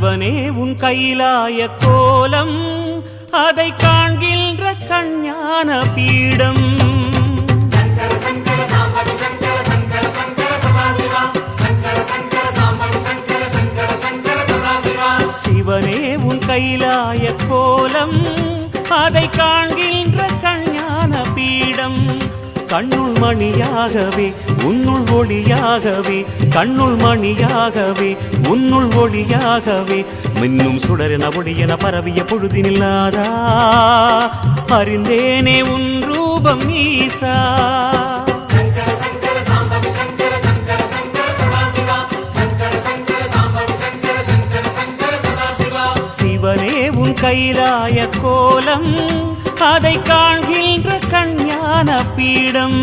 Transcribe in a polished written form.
சிவனே உன் கைலாய கோலம் அதை காண்கின்ற கஞ்ஞான பீடம் சிவனே உன் கைலாய கோலம் அதை காண்கின்ற கஞ்ஞான பீடம் கண்ணுள் மணியாகவே உன்னுள் ஒளியாகவே கண்ணுள் மணியாகவே உன்னுள் ஒளியாகவே மின்னும் சுடரென ஒளியென பரவிய பொழுதினில்லாதா அறிந்தேனே உன் ரூபம் ஈசா சிவனே உன் கைலாய கோலம் அதை காண்கின்ற கஞ்ஞான பீடம்